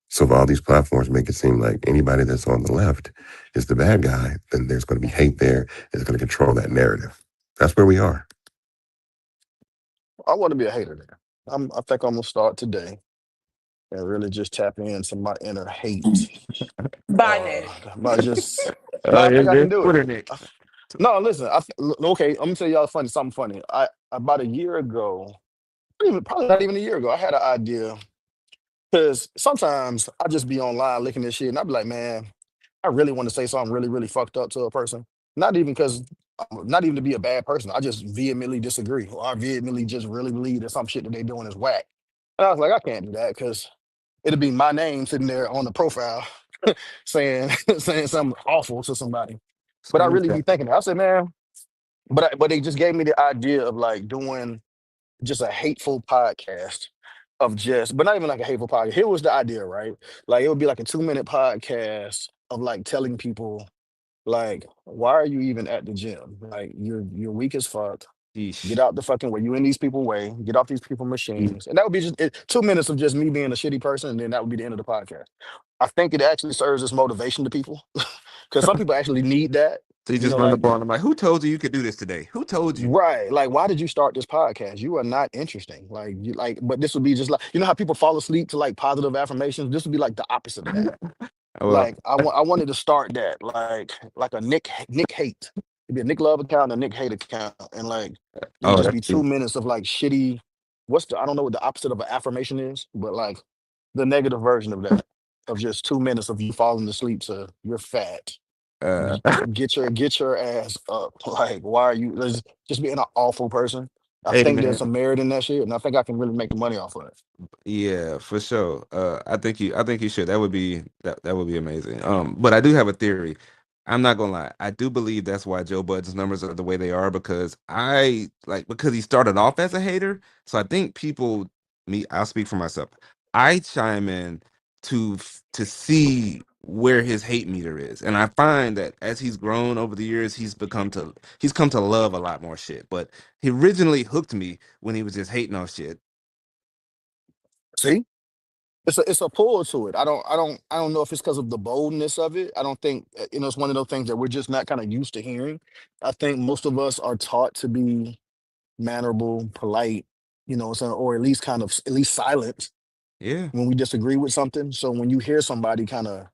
I: So if all these platforms make it seem like anybody that's on the left is the bad guy, then there's going to be hate there, and it's going to control that narrative. That's where we are.
J: I want to be a hater there. I think I'm gonna start today and really just tap into my inner hate.
E: Bye, Nick.
J: By just no, I think I can
D: there's
J: do it.
D: Twitter, Nick.
J: No, listen. Okay, I'm gonna tell y'all something funny. I about a year ago, probably not even a year ago, I had an idea because sometimes I just be online looking at shit and I be like, man, I really want to say something really, really fucked up to a person. Not even because, not even to be a bad person. I just vehemently disagree, or I vehemently just really believe that some shit that they doing is whack. And I was like, I can't do that because it'll be my name sitting there on the profile saying saying something awful to somebody. But I really be thinking, I said, man, but they just gave me the idea of like doing just a hateful podcast of just, but not even like a hateful podcast. Here was the idea, right? Like it would be like a 2-minute podcast of like telling people like, why are you even at the gym? Like you're weak as fuck. Get
D: Yeesh.
J: out the fucking way. You in these people way. Get off these people machines. And that would be just 2 minutes of just me being a shitty person, and then that would be the end of the podcast. I think it actually serves as motivation to people because some people actually need that.
D: So you
J: You
D: just
J: know,
D: run the
J: like
D: ball. I'm like, who told you you could do this today? Who told you?
J: right. Like, why did you start this podcast? You are not interesting. Like you like, but this would be just like how people fall asleep to like positive affirmations. This would be like the opposite of that.
D: Well,
J: Like I wanted to start that like a Nick hate. It'd be a Nick Love account and a Nick hate account, and like it would
D: oh,
J: just
D: that's
J: be 2 minutes of like shitty. I don't know what the opposite of an affirmation is, but like the negative version of that, of just 2 minutes of you falling asleep to you're fat.
D: uh,
J: Get your ass up. Like why are you just being an awful person? I
D: Hey
J: think there's
D: man,
J: some merit in that shit, and I think I can really make the money off of it.
D: yeah, for sure. I think you should. That would be amazing. But I do have a theory. I'm not gonna lie. I do believe that's why Joe Budden's numbers are the way they are because because he started off as a hater. So I think people, me, I'll speak for myself. I chime in to see where his hate meter is, and I find that as he's grown over the years, he's come to love a lot more shit. But he originally hooked me when he was just hating on shit.
J: See, it's a pull to it. I don't know if it's because of the boldness of it. I don't think it's one of those things that we're just not kind of used to hearing. I think most of us are taught to be mannerable, polite, or at least at least silent
D: Yeah.
J: when we disagree with something. So when you hear somebody kind of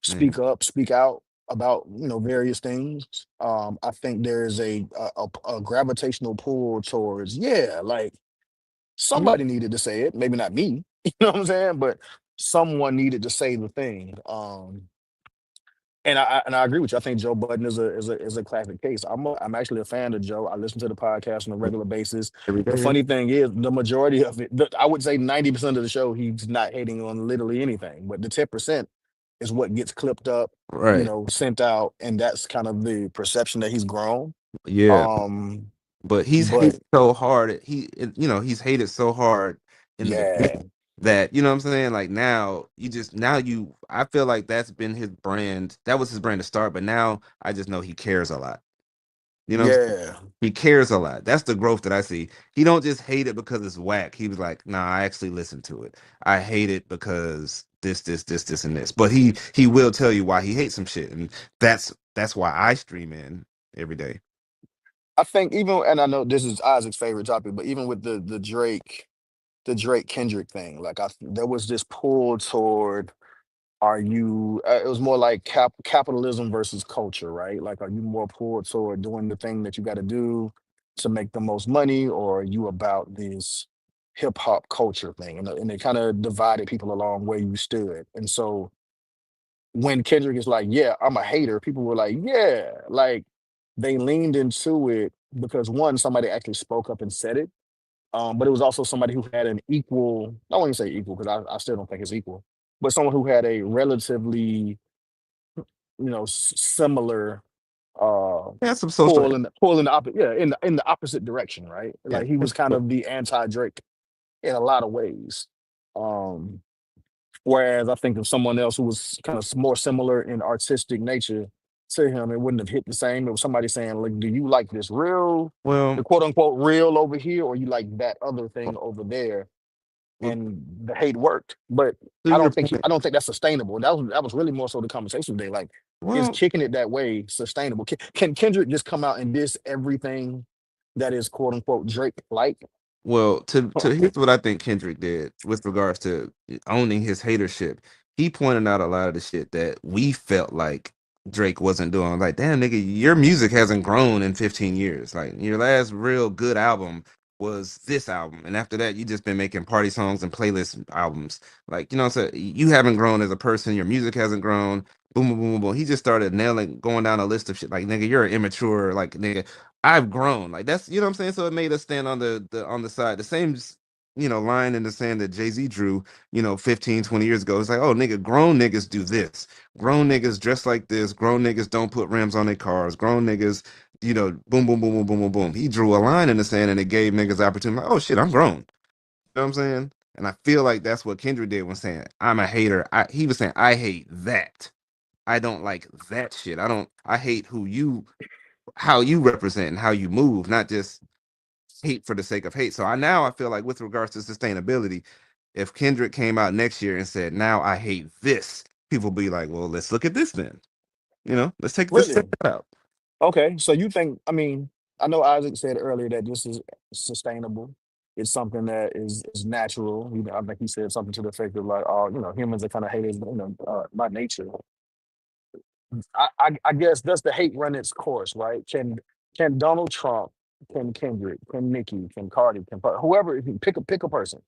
D: Man.
J: speak up, speak out about various things, I think there is a gravitational pull towards like
D: Yeah.
J: somebody needed to say it, maybe not me, you know what I'm saying, but someone needed to say the thing. And I agree with you. I think Joe Budden is a classic case. I'm actually a fan of Joe. I listen to the podcast on a regular basis.
D: Every
J: The
D: day.
J: funny thing is, the majority of it, I would say 90% of the show, he's not hating on literally anything. But the 10% is what gets clipped up,
D: Right.
J: sent out, and that's kind of the perception that he's grown.
D: Yeah.
J: Um,
D: But he's
J: but
D: hated so hard. He's hated so hard in the
J: yeah,
D: beginning that, you know what I'm saying? Like I feel like that's been his brand. That was his brand to start, but now I just know he cares a lot. You know what I'm saying?
J: yeah,
D: He cares a lot. That's the growth that I see. He don't just hate it because it's whack. He was like, nah, I actually listen to it. I hate it because this, and this. But he will tell you why he hates some shit. And that's why I stream in every day.
J: I think even, and I know this is Isaac's favorite topic, but even with the Drake Kendrick thing, like there was this pull toward, are you it was more like capitalism versus culture, right? Like, are you more pulled toward doing the thing that you got to do to make the most money, or are you about this hip hop culture thing? And it kind of divided people along where you stood. And so when Kendrick is like, yeah, I'm a hater, people were like, yeah, like they leaned into it because one, somebody actually spoke up and said it. But it was also somebody who had an equal, I wouldn't say equal because I still don't think it's equal, but someone who had a relatively, similar uh
D: Yeah, some social.
J: pull in the opposite, yeah, in the opposite direction, right?
D: Yeah.
J: Like he was kind of the anti-Drake in a lot of ways. Um, Whereas I think of someone else who was kind of more similar in artistic nature to him, it wouldn't have hit the same. It was somebody saying, like, do you like this real,
D: Well,
J: the quote unquote real over here, or you like that other thing over there?
D: well,
J: And the hate worked. But
D: to
J: I
D: your
J: don't think
D: point.
J: I don't think that's sustainable. That was really more so the conversation today. Like, is
D: Well,
J: kicking it that way sustainable? Can Kendrick just come out and diss everything that is quote unquote Drake like?
D: to here's what I think Kendrick did with regards to owning his hatership. He pointed out a lot of the shit that we felt like Drake wasn't doing. Like, damn, nigga, your music hasn't grown in 15 years. Like, your last real good album was this album, and after that, you just been making party songs and playlist albums. Like, you know what I'm saying? You haven't grown as a person. Your music hasn't grown. Boom, boom, boom, boom, boom. He just started going down a list of shit. Like, nigga, you're immature. Like, nigga, I've grown. Like that's you know what I'm saying. So it made us stand on the side. The same line in the sand that Jay-Z drew, 15, 20 years ago. It's like, oh nigga, grown niggas do this. Grown niggas dress like this. Grown niggas don't put rims on their cars. Grown niggas, boom, boom, boom, boom, boom, boom, boom. He drew a line in the sand and it gave niggas opportunity. Like, oh shit, I'm grown. You know what I'm saying? And I feel like that's what Kendrick did when saying, I'm a hater. He was saying, I hate that. I don't like that shit. I hate how you represent and how you move, not just hate for the sake of hate. So I feel like with regards to sustainability, if Kendrick came out next year and said, now I hate this, people be like, well, let's look at this then. Let's check
J: Really?
D: that out.
J: Okay. So you think? I mean, I know Isaac said earlier that this is sustainable. It's something that is natural. I think he said something to the effect of like, oh, humans are kind of haters, by nature. I guess does the hate run its course, right? Can Donald Trump, can Kendrick, can Nicki, can Cardi, whoever, if you pick a person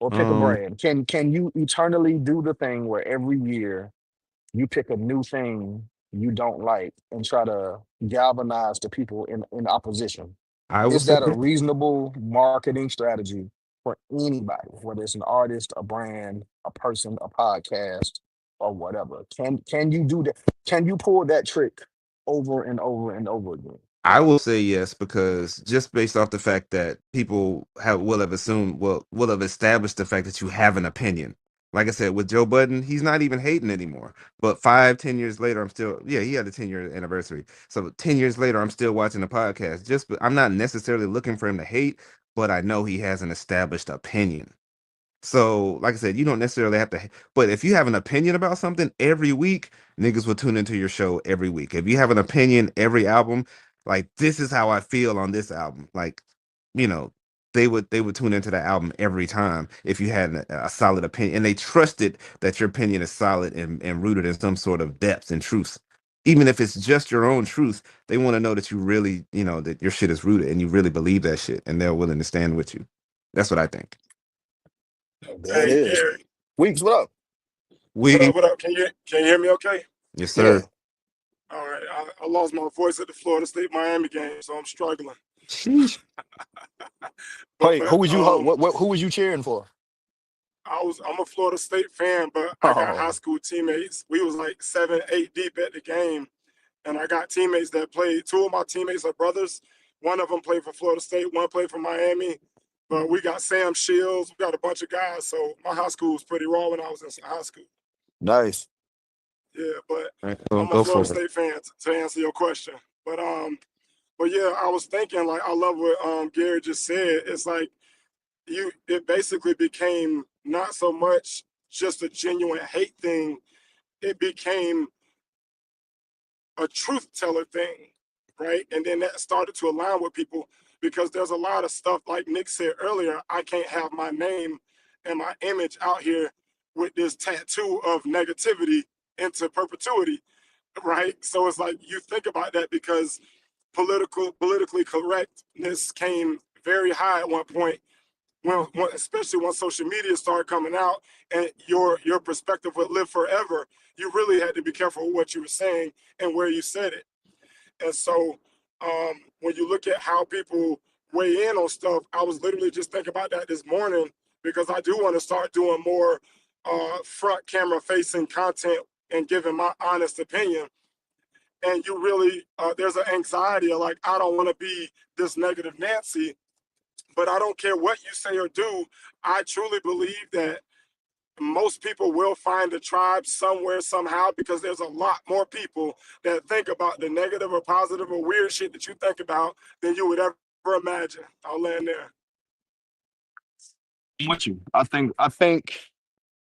J: or pick a
D: Um,
J: brand, can you eternally do the thing where every year you pick a new thing you don't like and try to galvanize the people in opposition?
D: I will
J: Is
D: say
J: that a
D: this.
J: reasonable marketing strategy for anybody, whether it's an artist, a brand, a person, a podcast, or whatever? Can you do that? Can you pull that trick over and over and over again?
D: I will say yes because just based off the fact that people will have assumed will have established the fact that you have an opinion. Like I said, with Joe Budden, he's not even hating anymore. But 5, 10 years later, I'm still he had a 10-year anniversary. So 10 years later, I'm still watching the podcast. I'm not necessarily looking for him to hate, but I know he has an established opinion. So, like I said, you don't necessarily have to, but if you have an opinion about something every week, niggas will tune into your show every week. If you have an opinion every album, like this is how I feel on this album, like, you know, they would tune into that album every time if you had a solid opinion and they trusted that your opinion is solid and rooted in some sort of depth and truth. Even if it's just your own truth, they want to know that you really, that your shit is rooted and you really believe that shit and they're willing to stand with you. That's what I think.
J: There it
M: Hey,
J: is.
M: Gary.
J: Weeks, what up?
M: What
D: We
M: up? What up? Can you hear me okay?
D: Yes,
J: Yeah.
D: sir.
M: All right. I lost my voice at the Florida State Miami game, so I'm struggling.
D: Sheesh.
J: Wait,
M: But
J: who was you who was you cheering for?
M: I'm a Florida State fan, but I got high
J: Oh,
M: school teammates. We was like 7, 8 deep at the game, and I got teammates that played. Two of my teammates are brothers. One of them played for Florida State. One played for Miami. But we got Sam Shields. We got a bunch of guys. So my high school was pretty raw when I was in high school.
J: nice.
M: Yeah, but
D: Right,
M: I'm a
D: go for
M: Florida
D: it.
M: State fan to answer your question. But yeah, I was thinking like I love what Gary just said. It's like it basically became not so much just a genuine hate thing. It became a truth teller thing, right? And then that started to align with people because there's a lot of stuff like Nick said earlier. I can't have my name and my image out here with this tattoo of negativity into perpetuity, right? So it's like you think about that because politically correctness came very high at one point when especially when social media started coming out and your perspective would live forever. You really had to be careful with what you were saying and where you said it. And so when you look at how people weigh in on stuff, I was literally just thinking about that this morning because I do want to start doing more front camera facing content and giving my honest opinion. And you really, there's an anxiety of like, I don't want to be this negative Nancy, but I don't care what you say or do. I truly believe that most people will find a tribe somewhere, somehow, because there's a lot more people that think about the negative or positive or weird shit that you think about than you would ever imagine. I'll land there.
J: I'm with you. I think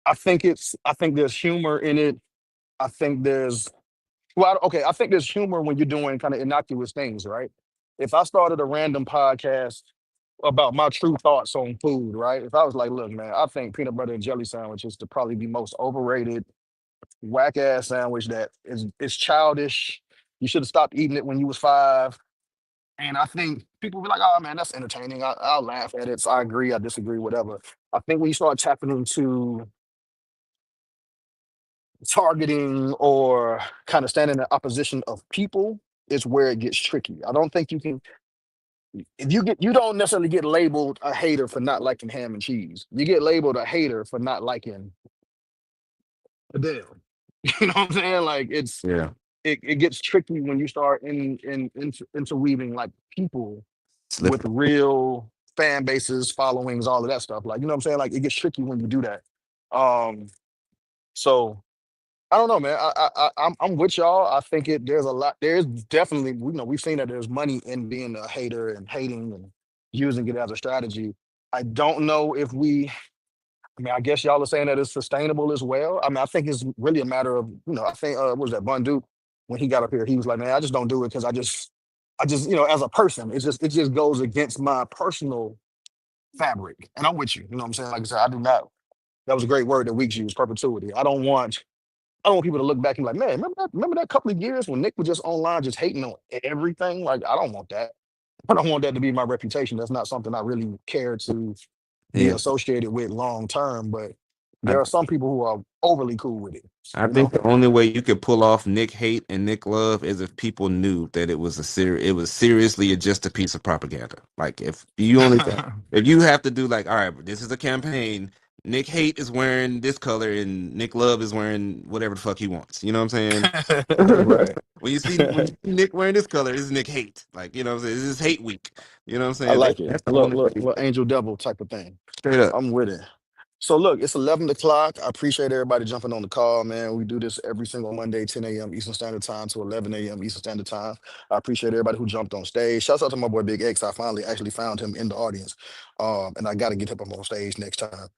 J: there's humor in it. I think there's okay, I think there's humor when you're doing kind of innocuous things, right? If I started a random podcast about my true thoughts on food, right? If I was like, look, man, I think peanut butter and jelly sandwich is the probably the most overrated, whack ass sandwich that is childish. You should have stopped eating it when you was 5. And I think people be like, oh man, that's entertaining. I'll laugh at it. So I agree, I disagree, whatever. I think when you start tapping into targeting or kind of standing in opposition of people is where it gets tricky. I don't think you can if you don't necessarily get labeled a hater for not liking ham and cheese. You get labeled a hater for not liking Adele. You know what I'm saying? Like
D: Yeah.
J: it gets tricky when you start interweaving like people with
D: Slippery.
J: real fan bases, followings, all of that stuff. Like, you know what I'm saying? Like it gets tricky when you do that. So I don't know, man. I'm with y'all. I think there's a lot. There's definitely, we've seen that there's money in being a hater and hating and using it as a strategy. I don't know if I mean, I guess y'all are saying that it's sustainable as well. I mean, I think it's really a matter of, I think what was that Bun Duke when he got up here, he was like, man, I just don't do it because I just, as a person, it just goes against my personal fabric. And I'm with you. You know what I'm saying? Like I said, I do not. That was a great word that Weeks used, perpetuity. I don't want people to look back and be like, man, remember that couple of years when Nick was just online, just hating on everything? Like, I don't want that. I don't want that to be my reputation. That's not something I really care to be
D: Yeah.
J: associated with long term. But There are some people who are overly cool with it.
D: I
J: You
D: think
J: know.
D: the only way you could pull off Nick hate and Nick love is if people knew that it was it was seriously just a piece of propaganda. Like if you only if you have to do like, all right, this is a campaign. Nick hate is wearing this color and Nick love is wearing whatever the fuck he wants. You know what I'm saying?
J: Right.
D: when you see Nick wearing this color, this is Nick hate. Like, you know what I'm saying? This is hate week. You know what I'm
J: I
D: saying?
J: like it.
D: That's the
J: Look,
D: only
J: look,
D: way.
J: look, angel devil type of thing.
D: Straight up.
J: I'm with it. So look, it's 11 o'clock. I appreciate everybody jumping on the call, man. We do this every single Monday, 10 a.m. Eastern Standard Time to 11 a.m. Eastern Standard Time. I appreciate everybody who jumped on stage. Shouts out to my boy Big X. I finally actually found him in the audience. And I got to get him up on stage next time.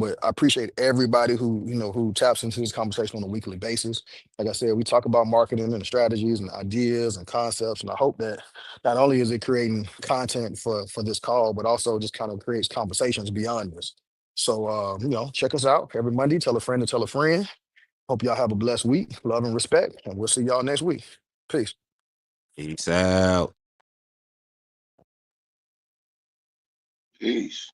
J: But I appreciate everybody who, who taps into this conversation on a weekly basis. Like I said, we talk about marketing and strategies and ideas and concepts. And I hope that not only is it creating content for this call, but also just kind of creates conversations beyond this. So, check us out every Monday. Tell a friend to tell a friend. Hope y'all have a blessed week. Love and respect. And we'll see y'all next week. Peace.
D: Peace out.
F: Peace.